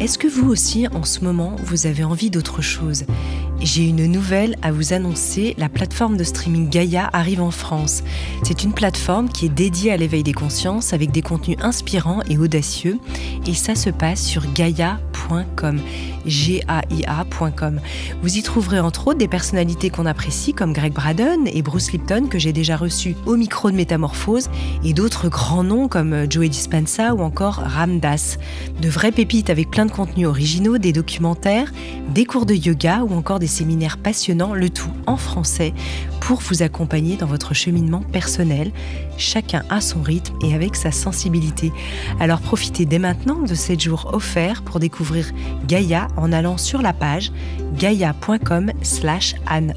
Est-ce que vous aussi, en ce moment, vous avez envie d'autre chose ? J'ai une nouvelle à vous annoncer, la plateforme de streaming Gaïa arrive en France. C'est une plateforme qui est dédiée à l'éveil des consciences avec des contenus inspirants et audacieux. Et ça se passe sur gaia.com, Gaia.com. Vous y trouverez entre autres des personnalités qu'on apprécie comme Greg Braden et Bruce Lipton que j'ai déjà reçus au micro de Métamorphose et d'autres grands noms comme Joey Dispenza ou encore Ram Dass. De vraies pépites avec plein de contenus originaux, des documentaires, des cours de yoga ou encore des séminaires passionnants, le tout en français, pour vous accompagner dans votre cheminement personnel, chacun à son rythme et avec sa sensibilité. Alors profitez dès maintenant de 7 jours offerts pour découvrir Gaïa en allant sur la page gaia.com/Anne.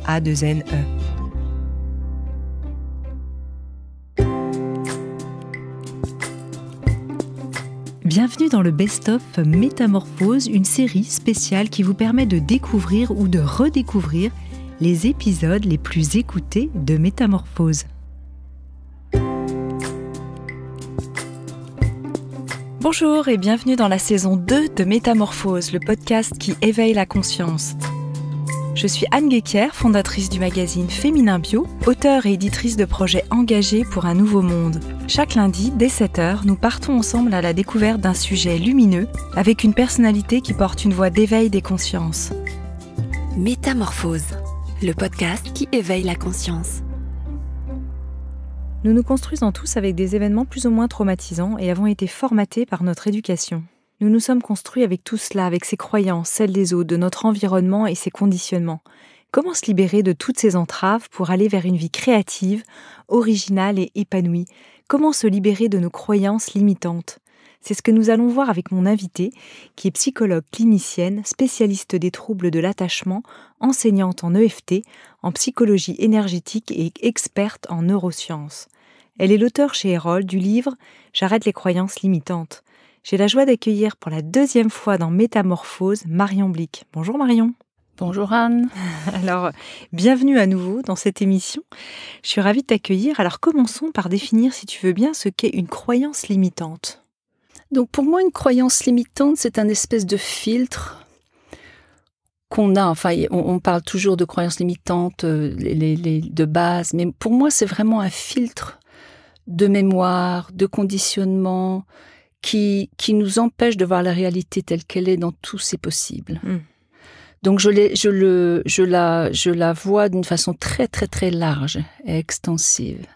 Bienvenue dans le Best-of Métamorphose, une série spéciale qui vous permet de découvrir ou de redécouvrir les épisodes les plus écoutés de Métamorphose. Bonjour et bienvenue dans la saison 2 de Métamorphose, le podcast qui éveille la conscience. Je suis Anne Guéquière, fondatrice du magazine Féminin Bio, auteure et éditrice de projets engagés pour un nouveau monde. Chaque lundi, dès 7h, nous partons ensemble à la découverte d'un sujet lumineux avec une personnalité qui porte une voix d'éveil des consciences. Métamorphose, le podcast qui éveille la conscience. Nous nous construisons tous avec des événements plus ou moins traumatisants et avons été formatés par notre éducation. Nous nous sommes construits avec tout cela, avec ses croyances, celles des autres, de notre environnement et ses conditionnements. Comment se libérer de toutes ces entraves pour aller vers une vie créative, originale et épanouie ? Comment se libérer de nos croyances limitantes ? C'est ce que nous allons voir avec mon invitée, qui est psychologue clinicienne, spécialiste des troubles de l'attachement, enseignante en EFT, en psychologie énergétique et experte en neurosciences. Elle est l'auteure chez Erol du livre « J'arrête les croyances limitantes ». J'ai la joie d'accueillir pour la 2e fois dans Métamorphose Marion Blick. Bonjour Marion. Bonjour Anne. Alors, bienvenue à nouveau dans cette émission. Je suis ravie de t'accueillir. Alors, commençons par définir, si tu veux bien, ce qu'est une croyance limitante. Donc pour moi, une croyance limitante, c'est un espèce de filtre qu'on a. Enfin, on parle toujours de croyances limitantes, de base, mais pour moi, c'est vraiment un filtre de mémoire, de conditionnement, qui nous empêche de voir la réalité telle qu'elle est dans tous ses possibles. Donc je la vois d'une façon très très très large et extensive.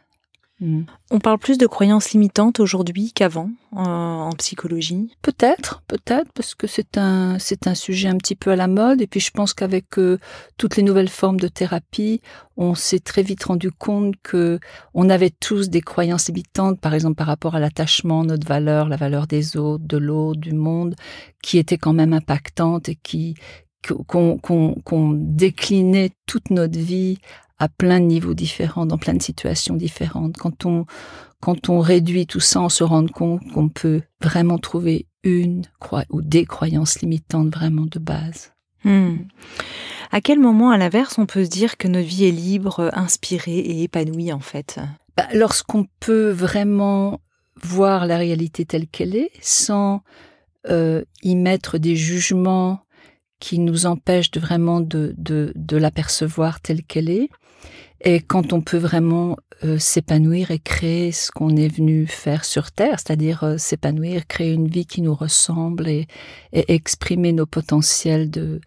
On parle plus de croyances limitantes aujourd'hui qu'avant en psychologie. Peut-être, parce que c'est un sujet un petit peu à la mode. Et puis je pense qu'avec toutes les nouvelles formes de thérapie, on s'est très vite rendu compte que on avait tous des croyances limitantes, par exemple par rapport à l'attachement, notre valeur, la valeur des autres, de l'autre, du monde, qui étaient quand même impactantes et qu'on déclinait toute notre vie à plein de niveaux différents, dans plein de situations différentes. Quand on réduit tout ça, on se rend compte qu'on peut vraiment trouver une ou des croyances limitantes vraiment de base. À quel moment, à l'inverse, on peut se dire que notre vie est libre, inspirée et épanouie, en fait ? Lorsqu'on peut vraiment voir la réalité telle qu'elle est, sans y mettre des jugements qui nous empêchent vraiment de l'apercevoir telle qu'elle est, et quand on peut vraiment s'épanouir et créer ce qu'on est venu faire sur Terre, c'est-à-dire s'épanouir, créer une vie qui nous ressemble et exprimer nos potentiels de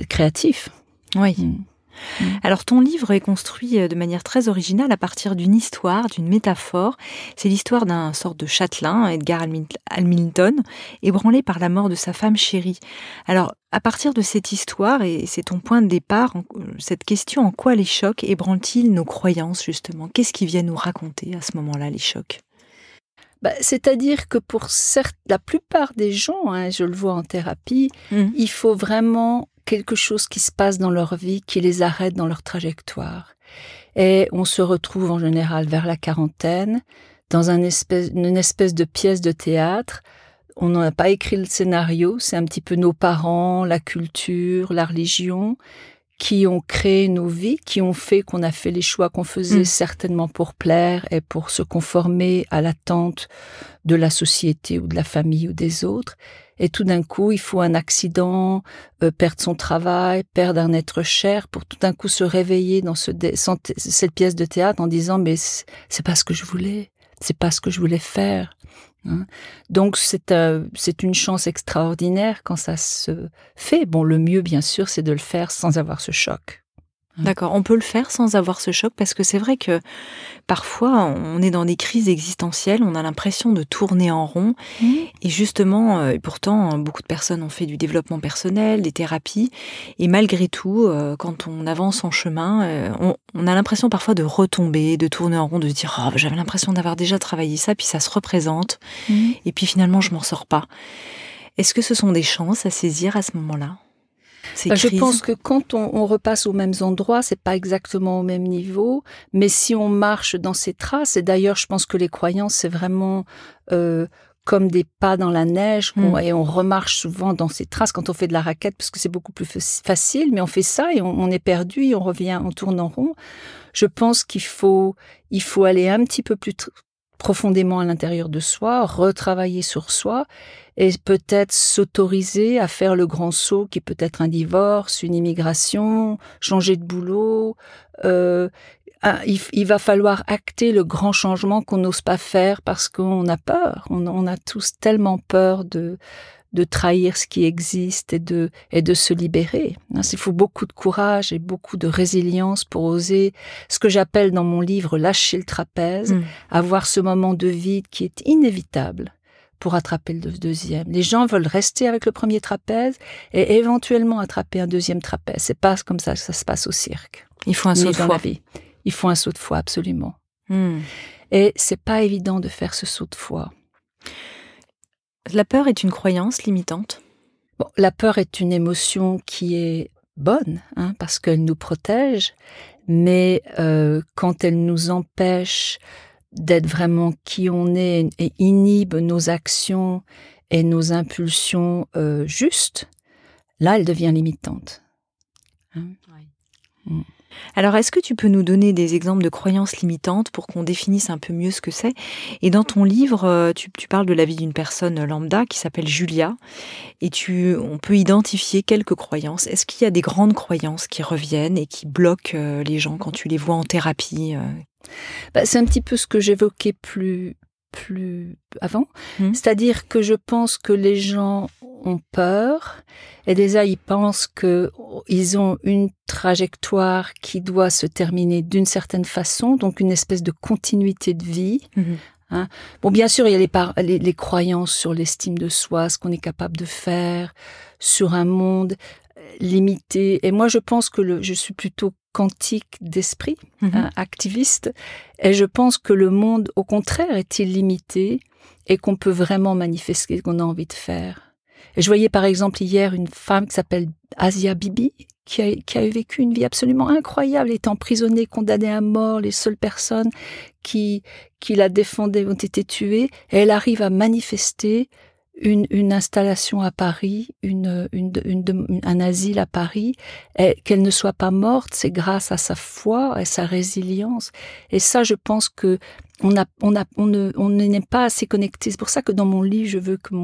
créatifs. Oui. Alors ton livre est construit de manière très originale à partir d'une histoire, d'une métaphore. C'est l'histoire d'un sort de châtelain, Edgar Hamilton, ébranlé par la mort de sa femme chérie. Alors à partir de cette histoire, et c'est ton point de départ, cette question, en quoi les chocs ébranlent-ils nos croyances justement ? Qu'est-ce qu'ils viennent nous raconter à ce moment-là, les chocs ? C'est-à-dire que pour la plupart des gens, je le vois en thérapie, il faut vraiment quelque chose qui se passe dans leur vie, qui les arrête dans leur trajectoire. Et on se retrouve en général vers la quarantaine, dans une espèce de pièce de théâtre. On n'en a pas écrit le scénario, c'est un petit peu nos parents, la culture, la religion, qui ont créé nos vies, qui ont fait qu'on a fait les choix qu'on faisait certainement pour plaire et pour se conformer à l'attente de la société ou de la famille ou des autres. Et tout d'un coup, il faut un accident, perdre son travail, perdre un être cher pour tout d'un coup se réveiller dans cette pièce de théâtre en disant « mais c'est pas ce que je voulais, c'est pas ce que je voulais faire ». Donc c'est une chance extraordinaire quand ça se fait. Bon, le mieux bien sûr, c'est de le faire sans avoir ce choc. D'accord, on peut le faire sans avoir ce choc parce que c'est vrai que parfois on est dans des crises existentielles, on a l'impression de tourner en rond et justement, et pourtant beaucoup de personnes ont fait du développement personnel, des thérapies et malgré tout, quand on avance en chemin, on a l'impression parfois de retomber, de tourner en rond, de se dire « oh, j'avais l'impression d'avoir déjà travaillé ça, puis ça se représente et puis finalement je m'en sors pas ». Est-ce que ce sont des chances à saisir à ce moment-là ? Je pense que quand on repasse aux mêmes endroits, c'est pas exactement au même niveau, mais si on marche dans ces traces, et d'ailleurs je pense que les croyances c'est vraiment comme des pas dans la neige, et on remarche souvent dans ces traces quand on fait de la raquette parce que c'est beaucoup plus facile, mais on fait ça et on est perdu et on revient, on tourne en rond. Je pense qu'il faut aller un petit peu plus profondément à l'intérieur de soi, retravailler sur soi et peut-être s'autoriser à faire le grand saut qui peut être un divorce, une immigration, changer de boulot. Il va falloir acter le grand changement qu'on n'ose pas faire parce qu'on a peur. On a tous tellement peur de trahir ce qui existe et de se libérer. Il faut beaucoup de courage et beaucoup de résilience pour oser, ce que j'appelle dans mon livre lâcher le trapèze, avoir ce moment de vide qui est inévitable pour attraper le deuxième. Les gens veulent rester avec le premier trapèze et éventuellement attraper un deuxième trapèze. C'est pas comme ça que ça se passe au cirque. Il faut un saut de foi. Il faut un saut de foi, absolument. Et c'est pas évident de faire ce saut de foi. La peur est une croyance limitante. Bon, la peur est une émotion qui est bonne, parce qu'elle nous protège, mais quand elle nous empêche d'être vraiment qui on est et inhibe nos actions et nos impulsions justes, là, elle devient limitante. Alors, est-ce que tu peux nous donner des exemples de croyances limitantes pour qu'on définisse un peu mieux ce que c'est ? Et dans ton livre, tu parles de la vie d'une personne lambda qui s'appelle Julia, et on peut identifier quelques croyances. Est-ce qu'il y a des grandes croyances qui reviennent et qui bloquent les gens quand tu les vois en thérapie ? C'est un petit peu ce que j'évoquais plus avant. C'est-à-dire que je pense que les gens ont peur et déjà ils pensent qu'ils ont une trajectoire qui doit se terminer d'une certaine façon, donc une espèce de continuité de vie. Bon, bien sûr, il y a les croyances sur l'estime de soi, ce qu'on est capable de faire, sur un monde limité. Et moi, je pense que je suis plutôt quantique d'esprit, activiste, et je pense que le monde, au contraire, est illimité et qu'on peut vraiment manifester ce qu'on a envie de faire. Et je voyais par exemple hier une femme qui s'appelle Asia Bibi, qui a vécu une vie absolument incroyable, elle était emprisonnée, condamnée à mort, les seules personnes qui la défendaient ont été tuées, et elle arrive à manifester une installation à Paris, un asile à Paris, et qu'elle ne soit pas morte, c'est grâce à sa foi et sa résilience. Et ça, je pense que on n'est pas assez connecté. C'est pour ça que dans mon livre, je veux que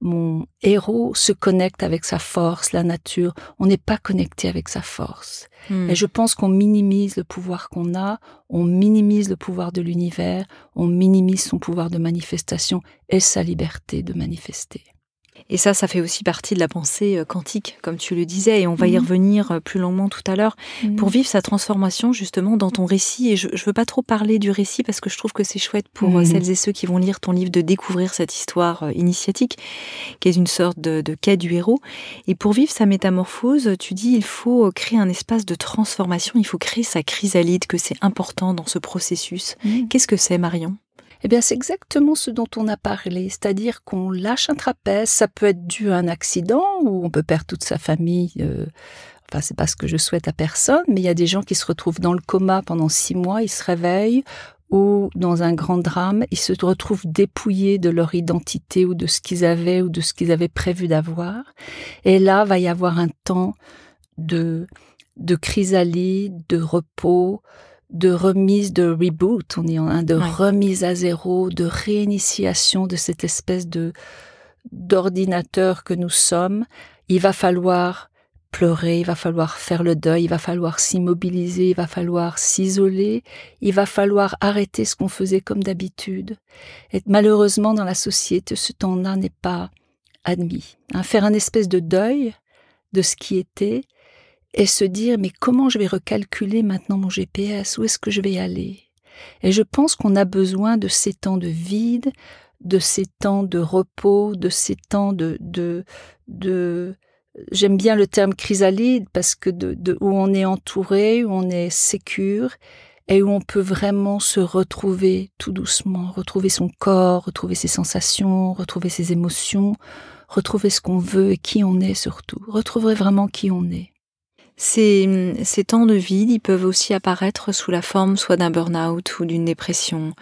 mon héros se connecte avec sa force, la nature. On n'est pas connecté avec sa force. Et je pense qu'on minimise le pouvoir qu'on a, on minimise le pouvoir de l'univers, on minimise son pouvoir de manifestation et sa liberté de manifester. Et ça fait aussi partie de la pensée quantique, comme tu le disais, et on va y revenir plus longuement tout à l'heure, pour vivre sa transformation justement dans ton récit. Et je veux pas trop parler du récit parce que je trouve que c'est chouette pour celles et ceux qui vont lire ton livre de découvrir cette histoire initiatique, qui est une sorte de quai du héros. Et pour vivre sa métamorphose, tu dis il faut créer un espace de transformation, il faut créer sa chrysalide, que c'est important dans ce processus. Qu'est-ce que c'est, Marion ? Eh bien, c'est exactement ce dont on a parlé, c'est-à-dire qu'on lâche un trapèze, ça peut être dû à un accident ou on peut perdre toute sa famille. Enfin, c'est pas ce que je souhaite à personne, mais il y a des gens qui se retrouvent dans le coma pendant 6 mois, ils se réveillent, ou dans un grand drame, ils se retrouvent dépouillés de leur identité ou de ce qu'ils avaient ou de ce qu'ils avaient prévu d'avoir. Et là, va y avoir un temps chrysalide, de repos, de remise, de reboot, on est en de remise à zéro, de réinitiation de cette espèce d'ordinateur que nous sommes. Il va falloir pleurer, il va falloir faire le deuil, il va falloir s'immobiliser, il va falloir s'isoler, il va falloir arrêter ce qu'on faisait comme d'habitude. Et malheureusement, dans la société, ce temps-là n'est pas admis. Faire un espèce de deuil de ce qui était et se dire, mais comment je vais recalculer maintenant mon GPS? Où est-ce que je vais aller? Et je pense qu'on a besoin de ces temps de vide, de ces temps de repos, de ces temps de j'aime bien le terme chrysalide parce que où on est entouré, où on est sécure et où on peut vraiment se retrouver tout doucement, retrouver son corps, retrouver ses sensations, retrouver ses émotions, retrouver ce qu'on veut et qui on est surtout, retrouver vraiment qui on est. Ces temps de vide, ils peuvent aussi apparaître sous la forme soit d'un burn-out ou d'une dépression,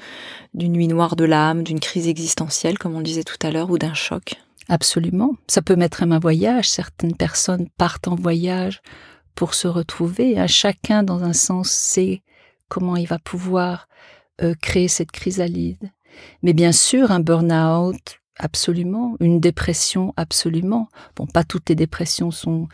d'une nuit noire de l'âme, d'une crise existentielle, comme on le disait tout à l'heure, ou d'un choc. Absolument. Ça peut mettre à un voyage. Certaines personnes partent en voyage pour se retrouver. Chacun, dans un sens, sait comment il va pouvoir créer cette chrysalide. Mais bien sûr, un burn-out, absolument. Une dépression, absolument. Bon, pas toutes les dépressions sont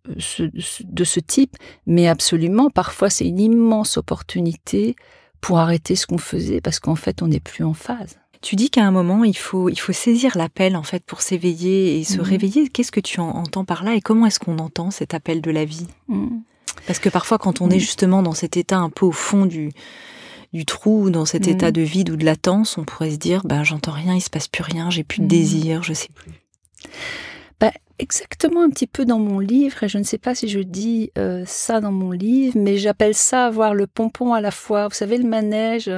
de ce type, mais absolument, parfois c'est une immense opportunité pour arrêter ce qu'on faisait parce qu'en fait on n'est plus en phase. Tu dis qu'à un moment il faut saisir l'appel en fait pour s'éveiller et se réveiller. Qu'est-ce que tu entends par là et comment est-ce qu'on entend cet appel de la vie? Parce que parfois quand on est justement dans cet état un peu au fond du trou, dans cet état de vide ou de latence, on pourrait se dire j'entends rien, il se passe plus rien, j'ai plus de désir, je sais plus. Exactement un petit peu dans mon livre, et je ne sais pas si je dis ça dans mon livre, mais j'appelle ça avoir le pompon à la fois. Vous savez, le manège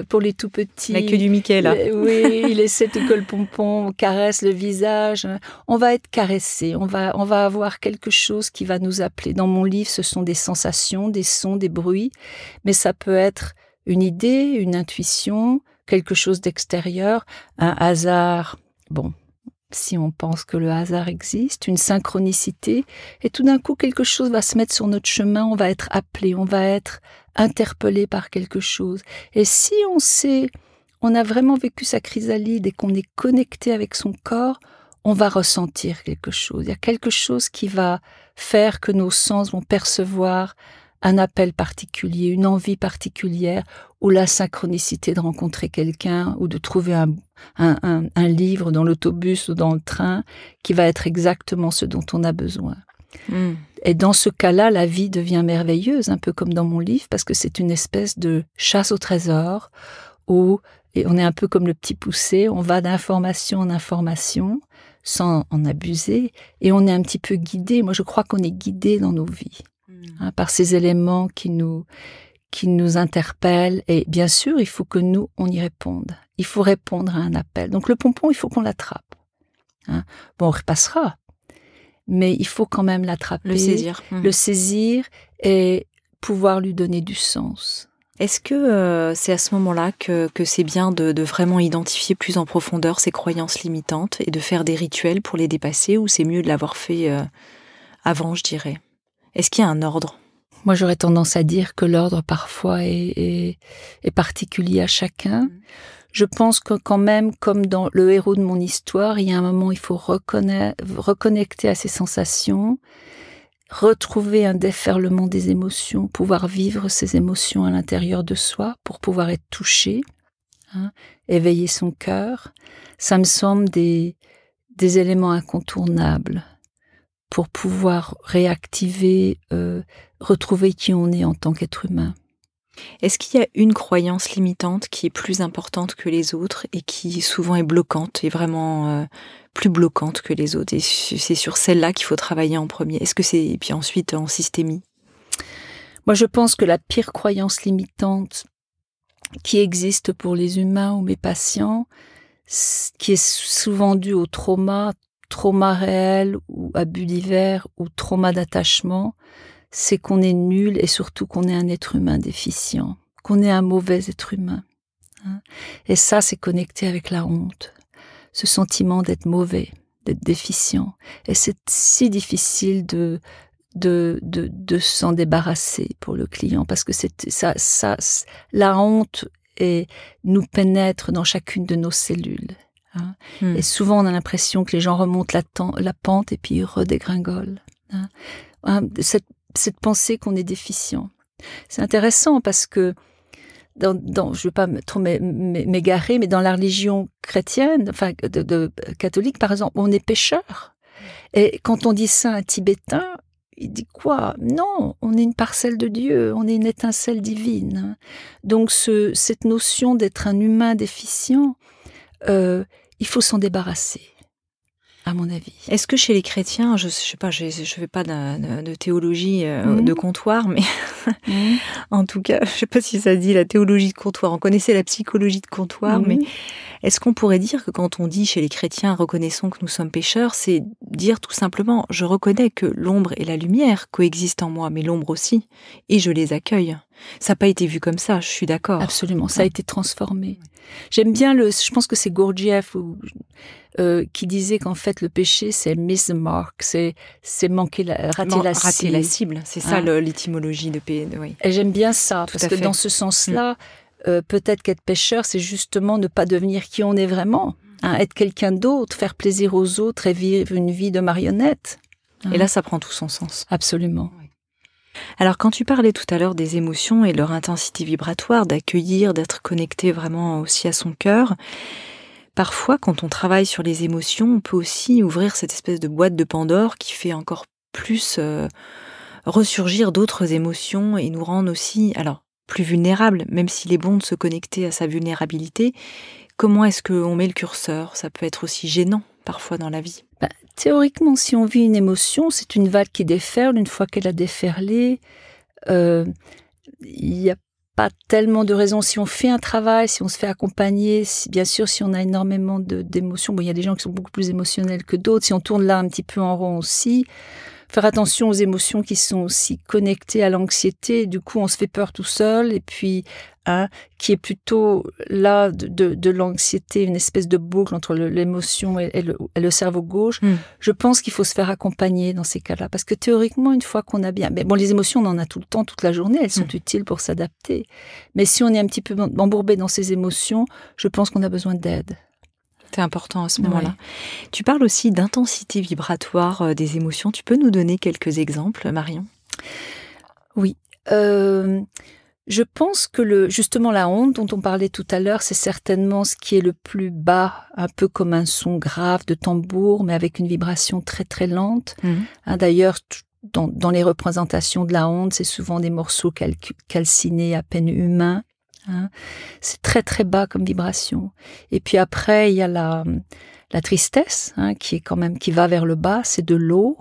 pour les tout petits. La queue du Mickey, là. Oui, il essaie de que le pompon caresse le visage. On va être caressé, on va avoir quelque chose qui va nous appeler. Dans mon livre, ce sont des sensations, des sons, des bruits, mais ça peut être une idée, une intuition, quelque chose d'extérieur, un hasard. Bon. Si on pense que le hasard existe, une synchronicité, et tout d'un coup quelque chose va se mettre sur notre chemin, on va être appelé, on va être interpellé par quelque chose. Et si on a vraiment vécu sa chrysalide et qu'on est connecté avec son corps, on va ressentir quelque chose. Il y a quelque chose qui va faire que nos sens vont percevoir un appel particulier, une envie particulière, ou la synchronicité de rencontrer quelqu'un, ou de trouver un livre dans l'autobus ou dans le train, qui va être exactement ce dont on a besoin. Et dans ce cas-là, la vie devient merveilleuse, un peu comme dans mon livre, parce que c'est une espèce de chasse au trésor, où et on est un peu comme le petit poucet, on va d'information en information, sans en abuser, et on est un petit peu guidé. Moi, je crois qu'on est guidé dans nos vies. Par ces éléments qui nous interpellent. Et bien sûr, il faut que nous, on y réponde. Il faut répondre à un appel. Donc le pompon, il faut qu'on l'attrape. Bon, on repassera, mais il faut quand même l'attraper. Le saisir et pouvoir lui donner du sens. Est-ce que c'est à ce moment-là que c'est bien de vraiment identifier plus en profondeur ces croyances limitantes et de faire des rituels pour les dépasser, ou c'est mieux de l'avoir fait avant, je dirais? Est-ce qu'il y a un ordre? Moi, j'aurais tendance à dire que l'ordre, parfois, est particulier à chacun. Je pense que quand même, comme dans le héros de mon histoire, il y a un moment où il faut reconnecter à ses sensations, retrouver un déferlement des émotions, pouvoir vivre ces émotions à l'intérieur de soi pour pouvoir être touché, éveiller son cœur. Ça me semble des éléments incontournables pour pouvoir réactiver, retrouver qui on est en tant qu'être humain. Est-ce qu'il y a une croyance limitante qui est plus importante que les autres et qui souvent est bloquante, et vraiment plus bloquante que les autres, et c'est sur celle-là qu'il faut travailler en premier? Est-ce que c'est, et puis ensuite en systémie? Moi, je pense que la pire croyance limitante qui existe pour les humains ou mes patients, qui est souvent due au trauma réel ou abus divers ou trauma d'attachement, c'est qu'on est nul et surtout qu'on est un être humain déficient, qu'on est un mauvais être humain. Et ça, c'est connecté avec la honte, ce sentiment d'être mauvais, d'être déficient. Et c'est si difficile de de s'en débarrasser pour le client, parce que la honte nous pénètre dans chacune de nos cellules. Hein. Et souvent, on a l'impression que les gens remontent la pente et puis ils redégringolent. Hein. Cette pensée qu'on est déficient. C'est intéressant parce que je ne veux pas trop m'égarer, mais dans la religion chrétienne, enfin catholique par exemple, on est pécheur. Et quand on dit ça à un Tibétain, il dit quoi? Non, on est une parcelle de Dieu, on est une étincelle divine. Donc cette notion d'être un humain déficient, il faut s'en débarrasser, à mon avis. Est-ce que chez les chrétiens, je sais pas, je fais pas de théologie de comptoir, mais en tout cas, je sais pas si ça dit la théologie de comptoir. On connaissait la psychologie de comptoir, mais est-ce qu'on pourrait dire que quand on dit chez les chrétiens, reconnaissons que nous sommes pécheurs, c'est dire tout simplement, je reconnais que l'ombre et la lumière coexistent en moi, mais l'ombre aussi, et je les accueille. Ça n'a pas été vu comme ça, je suis d'accord. Absolument, ça a été transformé. J'aime bien je pense que c'est Gurdjieff qui disait qu'en fait le péché c'est miss the mark, c'est rater la cible. C'est ça l'étymologie de péché. Oui. Et j'aime bien ça, parce que dans ce sens-là, peut-être qu'être pécheur, c'est justement ne pas devenir qui on est vraiment, être quelqu'un d'autre, faire plaisir aux autres et vivre une vie de marionnette. Et là, ça prend tout son sens. Absolument. Alors, quand tu parlais tout à l'heure des émotions et leur intensité vibratoire, d'accueillir, d'être connecté vraiment aussi à son cœur, parfois, quand on travaille sur les émotions, on peut aussi ouvrir cette espèce de boîte de Pandore qui fait encore plus ressurgir d'autres émotions et nous rendre aussi, alors, plus vulnérables, même s'il est bon de se connecter à sa vulnérabilité. Comment est-ce qu'on met le curseur? Ça peut être aussi gênant, parfois, dans la vie. Théoriquement, si on vit une émotion, c'est une vague qui déferle. Une fois qu'elle a déferlé, il n'y a pas tellement de raisons. Si on fait un travail, si on se fait accompagner, bien sûr, si on a énormément d'émotions, il y a des gens qui sont beaucoup plus émotionnels que d'autres. Si on tourne là un petit peu en rond aussi, faire attention aux émotions qui sont aussi connectées à l'anxiété. Du coup, on se fait peur tout seul. Et puis, qui est plutôt là de l'anxiété, une espèce de boucle entre l'émotion et le cerveau gauche. Je pense qu'il faut se faire accompagner dans ces cas-là. Parce que théoriquement, une fois qu'on a bien... Mais bon, les émotions, on en a tout le temps, toute la journée. Elles sont utiles pour s'adapter. Mais si on est un petit peu embourbé dans ces émotions, je pense qu'on a besoin d'aide. C'est important à ce moment-là. Tu parles aussi d'intensité vibratoire des émotions. Tu peux nous donner quelques exemples, Marion? Oui. Je pense que justement la honte dont on parlait tout à l'heure, c'est certainement ce qui est le plus bas, un peu comme un son grave de tambour, mais avec une vibration très très lente. D'ailleurs, dans les représentations de la honte, c'est souvent des morceaux calcinés, à peine humains. C'est très très bas comme vibration. Et puis après, il y a la tristesse, qui va vers le bas, c'est de l'eau.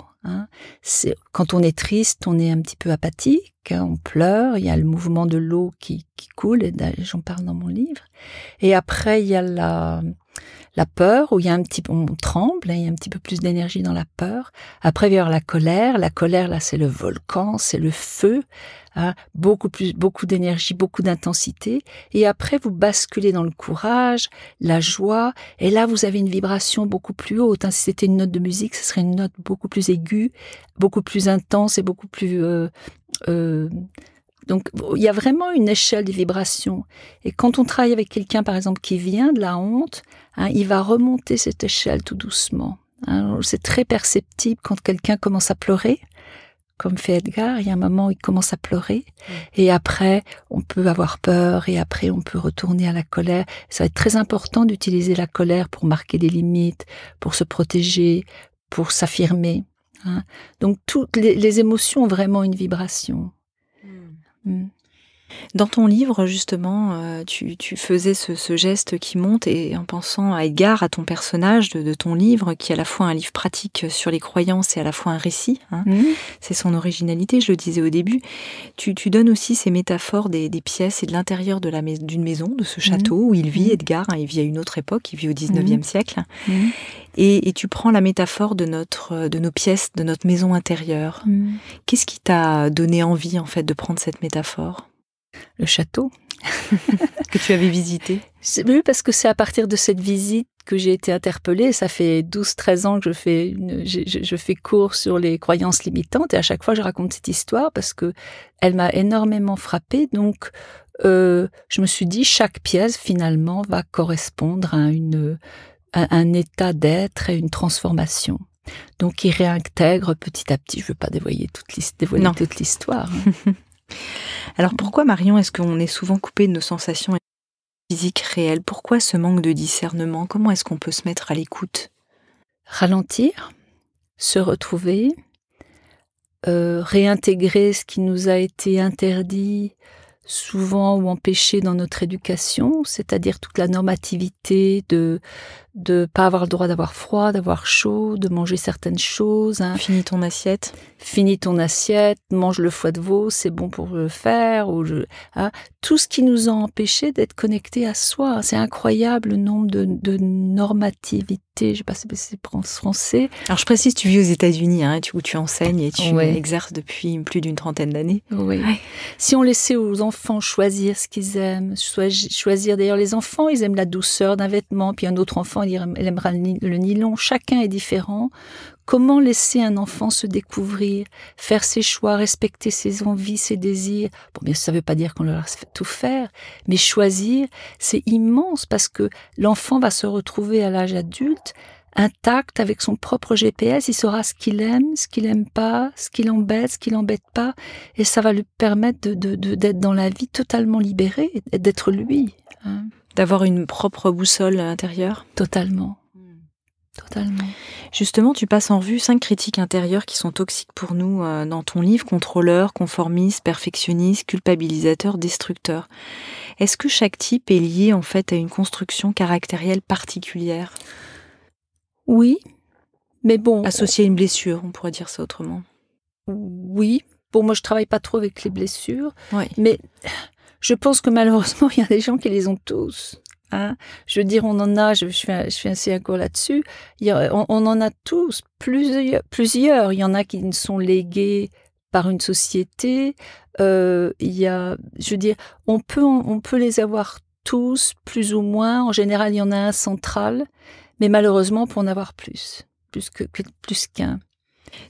Quand on est triste, on est un petit peu apathique, on pleure, il y a le mouvement de l'eau qui coule, et j'en parle dans mon livre. Et après, il y a la peur, où on tremble, il y a un petit peu plus d'énergie dans la peur. Après, il y a la colère. La colère, là, c'est le volcan, c'est le feu, beaucoup d'énergie, beaucoup d'intensité. Et après, vous basculez dans le courage, la joie, et là, vous avez une vibration beaucoup plus haute. Si c'était une note de musique, ce serait une note beaucoup plus aiguë, beaucoup plus intense et beaucoup plus... Donc, il y a vraiment une échelle de vibrations. Et quand on travaille avec quelqu'un, par exemple, qui vient de la honte, il va remonter cette échelle tout doucement. C'est très perceptible quand quelqu'un commence à pleurer, comme fait Edgar. Il y a un moment où il commence à pleurer. Et après, on peut avoir peur. Et après, on peut retourner à la colère. Ça va être très important d'utiliser la colère pour marquer des limites, pour se protéger, pour s'affirmer. Donc, toutes les émotions ont vraiment une vibration. Dans ton livre, justement, tu faisais ce geste qui monte, et en pensant à Edgar, à ton personnage de ton livre, qui est à la fois un livre pratique sur les croyances et à la fois un récit. C'est son originalité, je le disais au début. Tu donnes aussi ces métaphores des pièces et de l'intérieur d'une maison, de ce château où il vit, Edgar. Il vit à une autre époque, il vit au 19e siècle. Et tu prends la métaphore de nos pièces, de notre maison intérieure. Qu'est-ce qui t'a donné envie, en fait, de prendre cette métaphore? Le château. Que tu avais visité. Oui, parce que c'est à partir de cette visite que j'ai été interpellée. Ça fait 12-13 ans que je fais cours sur les croyances limitantes et à chaque fois je raconte cette histoire parce que elle m'a énormément frappée. Donc, je me suis dit, chaque pièce finalement va correspondre à un état d'être et une transformation. Donc, il réintègre petit à petit. Je ne veux pas dévoiler toute l'histoire. Hein. Alors, pourquoi, Marion, est-ce qu'on est souvent coupé de nos sensations physiques réelles? Pourquoi ce manque de discernement? Comment est-ce qu'on peut se mettre à l'écoute? Ralentir, se retrouver, réintégrer ce qui nous a été interdit souvent ou empêché dans notre éducation, c'est-à-dire toute la normativité de pas avoir le droit d'avoir froid, d'avoir chaud, de manger certaines choses. Hein. Finis ton assiette. Finis ton assiette, mange le foie de veau, c'est bon pour le faire. Tout ce qui nous a empêchés d'être connectés à soi. C'est incroyable le nombre de normativités. Je ne sais pas si c'est français. Alors je précise, tu vis aux États-Unis, hein, où tu enseignes et tu exerces depuis plus d'une trentaine d'années. Oui. Ouais. Si on laissait aux enfants choisir ce qu'ils aiment, choisir d'ailleurs les enfants, ils aiment la douceur d'un vêtement, puis un autre enfant, il aimera le nylon. Chacun est différent. Comment laisser un enfant se découvrir, faire ses choix, respecter ses envies, ses désirs? Bon, bien, ça ne veut pas dire qu'on leur laisse tout faire, mais choisir, c'est immense parce que l'enfant va se retrouver à l'âge adulte intact avec son propre GPS. Il saura ce qu'il aime pas, ce qui l'embête pas, et ça va lui permettre d'être dans la vie totalement libéré, d'être lui. Hein. D'avoir une propre boussole intérieure. Totalement. Justement, tu passes en revue 5 critiques intérieures qui sont toxiques pour nous dans ton livre, contrôleur, conformiste, perfectionniste, culpabilisateur, destructeur. Est-ce que chaque type est lié en fait à une construction caractérielle particulière? Oui, mais bon... Associé à une blessure, on pourrait dire ça autrement. Oui, bon, moi je travaille pas trop avec les blessures, mais je pense que malheureusement il y a des gens qui les ont tous. Hein. Je veux dire, on en a, je fais assez un cours là-dessus, on en a tous, plusieurs. Il y en a qui sont légués par une société. On peut les avoir tous, plus ou moins. En général, il y en a un central, mais malheureusement, on peut en avoir plus qu'un.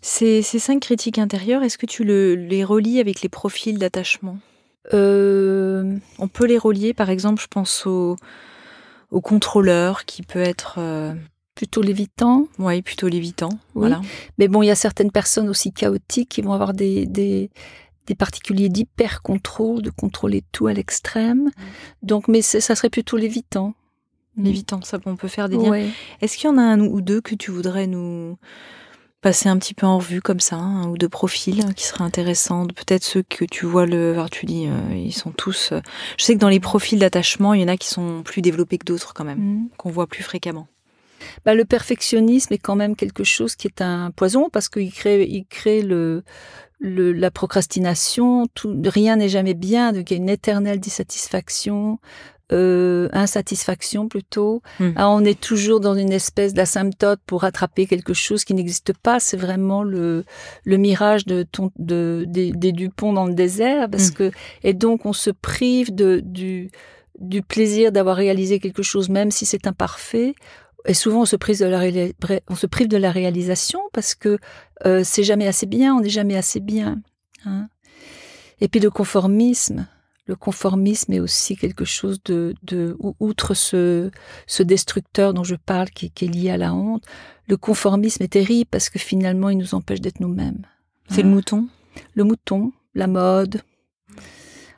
Ces 5 critiques intérieures, est-ce que tu les relis avec les profils d'attachement? On peut les relier, par exemple, je pense au contrôleur qui peut être... Plutôt l'évitant. Oui, plutôt l'évitant, oui. Voilà. Mais bon, il y a certaines personnes aussi chaotiques qui vont avoir des particuliers d'hyper-contrôle, de contrôler tout à l'extrême. Donc, mais ça serait plutôt l'évitant. L'évitant, ça, on peut faire des liens. Ouais. Est-ce qu'il y en a un ou deux que tu voudrais nous passer un petit peu en revue comme ça, un ou deux profils qui seraient intéressants, peut-être ceux que tu vois tu dis, ils sont tous... Je sais que dans les profils d'attachement, il y en a qui sont plus développés que d'autres quand même, qu'on voit plus fréquemment. Le perfectionnisme est quand même quelque chose qui est un poison parce qu'il crée la procrastination, rien n'est jamais bien, donc il y a une éternelle dissatisfaction, insatisfaction plutôt. On est toujours dans une espèce d'asymptote pour rattraper quelque chose qui n'existe pas. C'est vraiment le mirage des Dupont dans le désert, parce que, et donc on se prive du plaisir d'avoir réalisé quelque chose, même si c'est imparfait. Et souvent on se prive de la réalisation parce que c'est jamais assez bien, on n'est jamais assez bien. Hein. Et puis le conformisme est aussi quelque chose outre ce destructeur dont je parle, qui est lié à la honte. Le conformisme est terrible parce que finalement, il nous empêche d'être nous-mêmes. C'est le mouton ? Le mouton, la mode.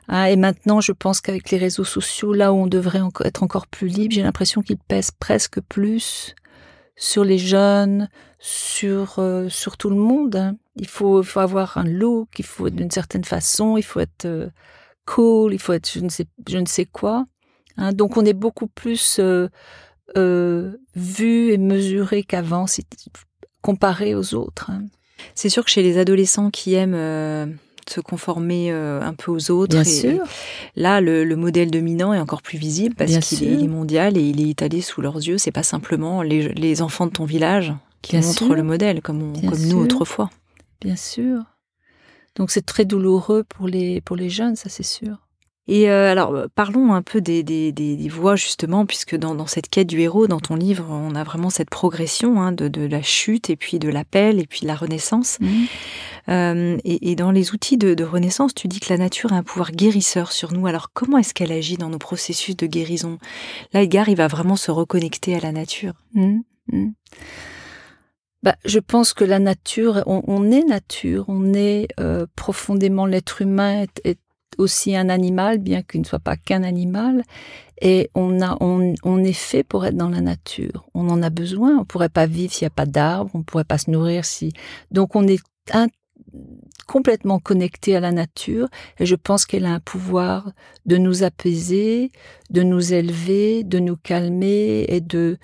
Et maintenant, je pense qu'avec les réseaux sociaux, là où on devrait être encore plus libre, j'ai l'impression qu'ils pèsent presque plus sur les jeunes, sur tout le monde. Hein. Il faut avoir un look, il faut être d'une certaine façon, il faut être... cool, il faut être je ne sais quoi. Hein, donc on est beaucoup plus vu et mesuré qu'avant, comparé aux autres. Hein. C'est sûr que chez les adolescents qui aiment se conformer un peu aux autres, bien sûr. Là le modèle dominant est encore plus visible parce qu'il est mondial et il est étalé sous leurs yeux. C'est pas simplement les enfants de ton village qui montrent le modèle comme nous autrefois. Bien sûr. Donc c'est très douloureux pour les jeunes, ça c'est sûr. Et alors, parlons un peu des voies, justement, puisque dans cette quête du héros, dans ton livre, on a vraiment cette progression de la chute, et puis de l'appel, et puis de la renaissance. Et dans les outils de renaissance, tu dis que la nature a un pouvoir guérisseur sur nous. Alors, comment est-ce qu'elle agit dans nos processus de guérison? Là, Edgar, il va vraiment se reconnecter à la nature. Je pense que la nature, on est nature, on est profondément, l'être humain est aussi un animal, bien qu'il ne soit pas qu'un animal, et on est fait pour être dans la nature. On en a besoin, on pourrait pas vivre s'il n'y a pas d'arbres, on pourrait pas se nourrir si... Donc on est complètement connecté à la nature, et je pense qu'elle a un pouvoir de nous apaiser, de nous élever, de nous calmer et de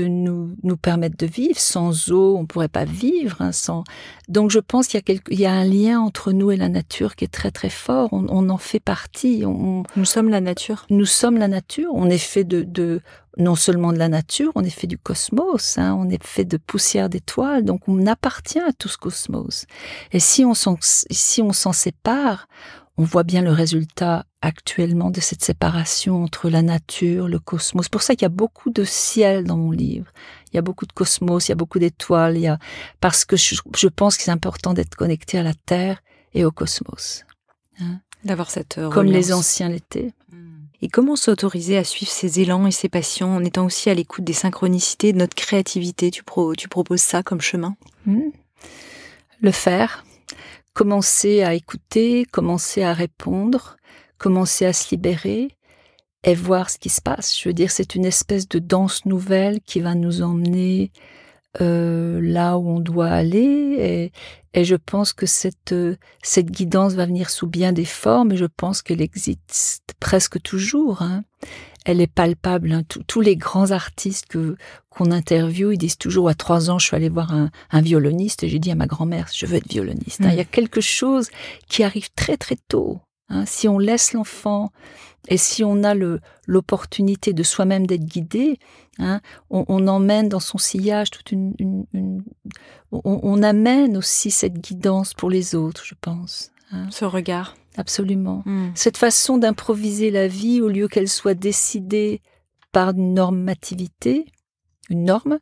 nous permettre de vivre. Sans eau, on pourrait pas vivre. Sans... Donc je pense qu'il y a un lien entre nous et la nature qui est très très fort. On en fait partie. Nous sommes la nature. Nous sommes la nature. On est fait de non seulement de la nature, on est fait du cosmos. On est fait de poussière d'étoiles. Donc on appartient à tout ce cosmos. Et si on s'en sépare, on voit bien le résultat actuellement de cette séparation entre la nature, le cosmos. C'est pour ça qu'il y a beaucoup de ciel dans mon livre. Il y a beaucoup de cosmos, il y a beaucoup d'étoiles. Parce que je pense que c'est important d'être connecté à la Terre et au cosmos. D'avoir cette reliance. Comme les anciens l'étaient. Et comment s'autoriser à suivre ses élans et ses passions en étant aussi à l'écoute des synchronicités de notre créativité? Tu proposes ça comme chemin? Le faire. Commencer à écouter, commencer à répondre, commencer à se libérer et voir ce qui se passe. Je veux dire, c'est une espèce de danse nouvelle qui va nous emmener là où on doit aller. Et je pense que cette guidance va venir sous bien des formes, et je pense qu'elle existe presque toujours. Elle est palpable. Tous les grands artistes qu'on interviewe, ils disent toujours, à 3 ans, je suis allée voir un violoniste, et j'ai dit à ma grand-mère, je veux être violoniste. Il y a quelque chose qui arrive très très tôt. Si on laisse l'enfant, et si on a l'opportunité de soi-même d'être guidé, on emmène dans son sillage toute on amène aussi cette guidance pour les autres, je pense. Ce regard. Absolument. Cette façon d'improviser la vie, au lieu qu'elle soit décidée par une normativité, une norme,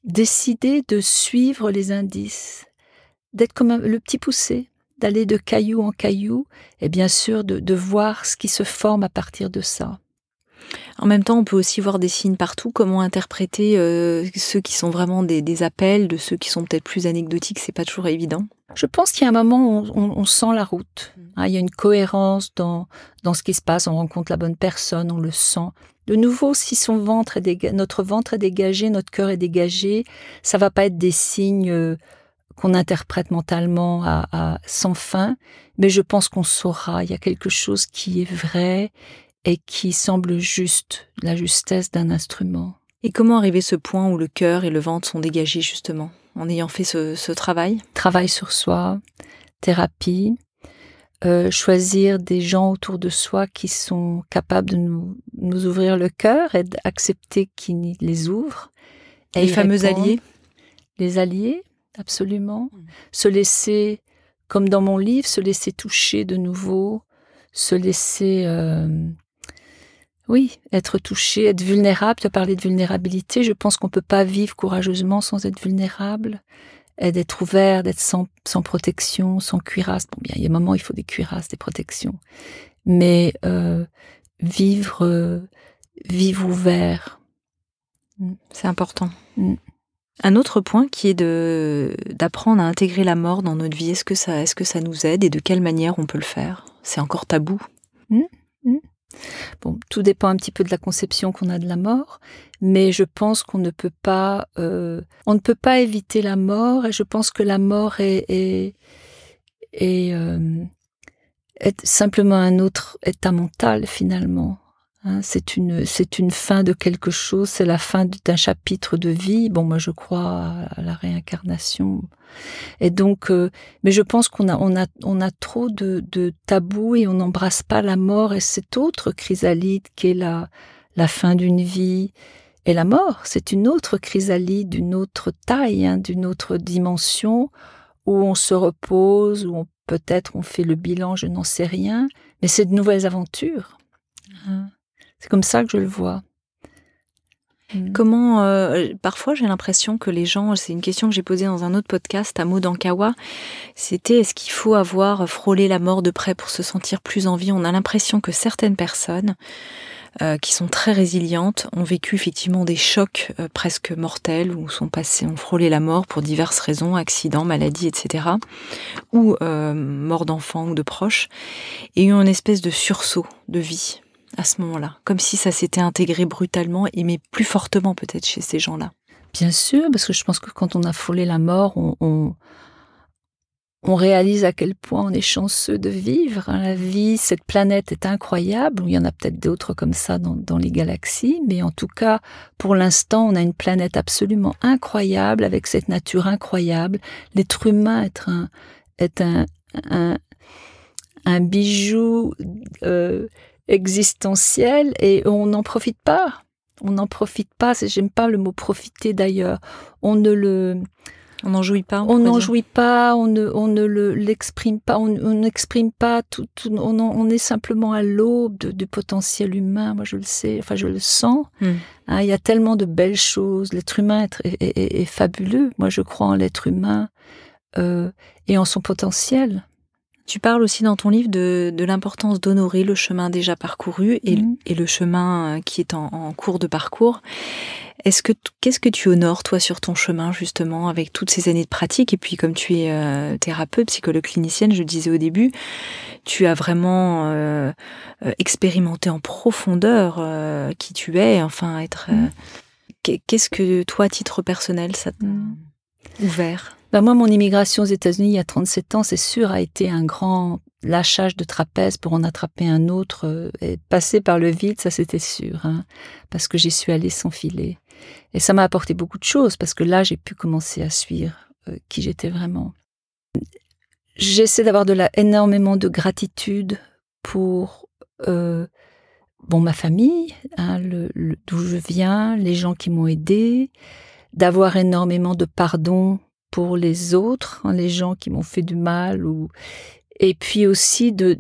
décider de suivre les indices, d'être comme le petit poussé, d'aller de caillou en caillou, et bien sûr de voir ce qui se forme à partir de ça. En même temps, on peut aussi voir des signes partout. Comment interpréter ceux qui sont vraiment des appels, de ceux qui sont peut-être plus anecdotiques? C'est pas toujours évident. Je pense qu'il y a un moment où on sent la route. Il y a une cohérence dans ce qui se passe. On rencontre la bonne personne, on le sent. De nouveau, si notre ventre est dégagé, notre cœur est dégagé, ça va pas être des signes qu'on interprète mentalement à sans fin, mais je pense qu'on saura. Il y a quelque chose qui est vrai et qui semble juste, la justesse d'un instrument. Et comment arriver à ce point où le cœur et le ventre sont dégagés, justement, en ayant fait ce travail? Travail sur soi, thérapie, choisir des gens autour de soi qui sont capables de nous ouvrir le cœur et d'accepter qu'ils les ouvrent. Et les fameux alliés? Les alliés, absolument. Se laisser, comme dans mon livre, se laisser toucher de nouveau, se laisser... être touché, être vulnérable. Tu as parlé de vulnérabilité. Je pense qu'on ne peut pas vivre courageusement sans être vulnérable, et d'être ouvert, d'être sans protection, sans cuirasse. Bon, bien, il y a un moment, il faut des cuirasses, des protections. Mais vivre ouvert. C'est important. Un autre point qui est d'apprendre à intégrer la mort dans notre vie. Est-ce que ça nous aide, et de quelle manière on peut le faire? C'est encore tabou. Bon, tout dépend un petit peu de la conception qu'on a de la mort, mais je pense qu'on ne peut pas, éviter la mort, et je pense que la mort est simplement un autre état mental finalement. C'est une fin de quelque chose, c'est la fin d'un chapitre de vie. Bon, moi je crois à la réincarnation. Et donc, mais je pense qu'on a trop de tabous, et on n'embrasse pas la mort et cette autre chrysalide qui est la fin d'une vie. Et la mort, c'est une autre chrysalide, d'une autre taille, d'une autre dimension, où on se repose, où peut-être on fait le bilan, je n'en sais rien, Mais c'est de nouvelles aventures. C'est comme ça que je le vois. Comment, parfois j'ai l'impression que les gens, c'est une question que j'ai posée dans un autre podcast à Maud Ankawa, c'était est-ce qu'il faut avoir frôlé la mort de près pour se sentir plus en vie? On a l'impression que certaines personnes qui sont très résilientes ont vécu effectivement des chocs presque mortels ou ont frôlé la mort pour diverses raisons, accidents, maladies, etc. ou mort d'enfants ou de proches, et eu une espèce de sursaut de vie à ce moment-là, comme si ça s'était intégré brutalement, mais plus fortement peut-être chez ces gens-là. Bien sûr, parce que je pense que quand on a frôlé la mort, on réalise à quel point on est chanceux de vivre. La vie, cette planète est incroyable. Il y en a peut-être d'autres comme ça dans les galaxies, mais en tout cas, pour l'instant, on a une planète absolument incroyable, avec cette nature incroyable. L'être humain est un bijou existentiel, et on n'en profite pas. On n'en profite pas. J'aime pas le mot profiter d'ailleurs. On n'en jouit pas. On n'en jouit pas. On ne l'exprime pas. On n'exprime pas tout. On est simplement à l'aube du potentiel humain. Moi, je le sais. Enfin, je le sens. Il y a tellement de belles choses. L'être humain est fabuleux. Moi, je crois en l'être humain et en son potentiel. Tu parles aussi dans ton livre de l'importance d'honorer le chemin déjà parcouru et le chemin qui est en cours de parcours. Qu'est-ce que tu honores, toi, sur ton chemin, justement, avec toutes ces années de pratique? Et puis, comme tu es thérapeute, psychologue clinicienne, je le disais au début, tu as vraiment expérimenté en profondeur qui tu es, enfin, qu'est-ce que, toi, à titre personnel, ça t'a ouvert? Moi, mon immigration aux États-Unis il y a 37 ans, c'est sûr, a été un grand lâchage de trapèze pour en attraper un autre. Et passer par le vide, ça c'était sûr, parce que j'y suis allée sans filet. Et ça m'a apporté beaucoup de choses, parce que là, j'ai pu commencer à suivre qui j'étais vraiment. J'essaie d'avoir énormément de gratitude pour ma famille, d'où je viens, les gens qui m'ont aidée, d'avoir énormément de pardon pour les autres, les gens qui m'ont fait du mal, et puis aussi de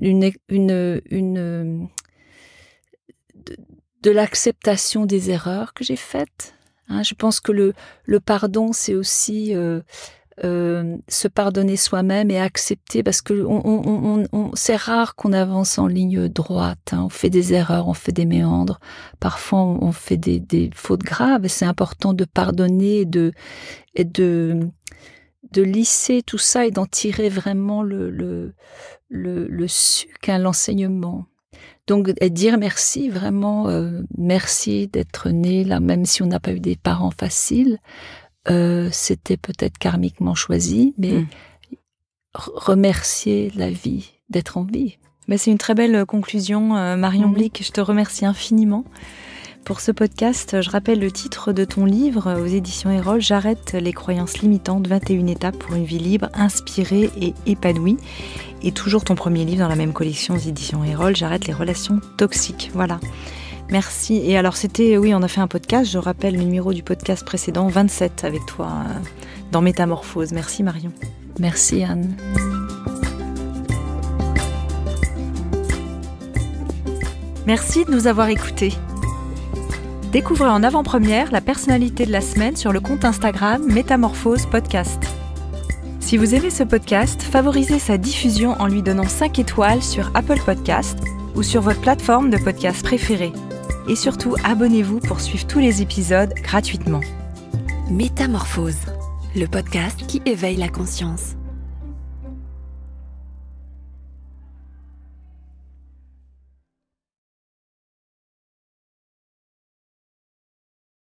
l'acceptation des erreurs que j'ai faites. Je pense que le pardon, c'est aussi se pardonner soi-même et accepter, parce que c'est rare qu'on avance en ligne droite. On fait des erreurs, on fait des méandres. Parfois, on fait des fautes graves, et c'est important de pardonner et de lisser tout ça et d'en tirer vraiment le suc, l'enseignement. Donc, dire merci, vraiment, merci d'être né là, même si on n'a pas eu des parents faciles. C'était peut-être karmiquement choisi, mais remercier la vie, d'être en vie. C'est une très belle conclusion, Marion Blick. Je te remercie infiniment pour ce podcast. Je rappelle le titre de ton livre aux éditions Erol, J'arrête les croyances limitantes, 21 étapes pour une vie libre, inspirée et épanouie. Et toujours ton premier livre dans la même collection aux éditions Erol, J'arrête les relations toxiques. Voilà. Merci. Et alors on a fait un podcast, je rappelle le numéro du podcast précédent, 27, avec toi dans Métamorphose. Merci Marion. Merci Anne. Merci de nous avoir écoutés. Découvrez en avant-première la personnalité de la semaine sur le compte Instagram Métamorphose Podcast. Si vous aimez ce podcast, favorisez sa diffusion en lui donnant 5 étoiles sur Apple Podcast ou sur votre plateforme de podcast préférée. Et surtout, abonnez-vous pour suivre tous les épisodes gratuitement. Métamorphose, le podcast qui éveille la conscience.